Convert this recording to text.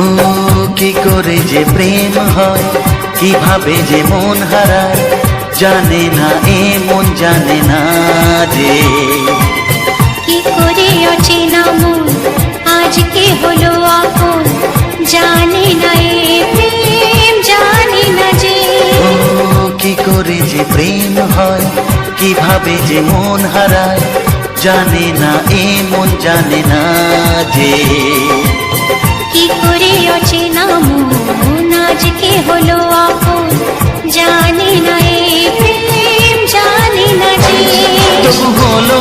ও কি করে যে প্রেম হয়, কিভাবে যে মন হারায়, জানে না এ মন জানে না যে। কি করে অচেনা মন আজকে হলো আপন, জানে না এ প্রেম জানে না যে। ও কি করে যে প্রেম হয়, কিভাবে যে মন হারায়, জানে না এ মন জানে না যে। কি করে অচেনা মন আজকে হলো আপন, জানে না এ প্রেম জানে না যে। তবু হলো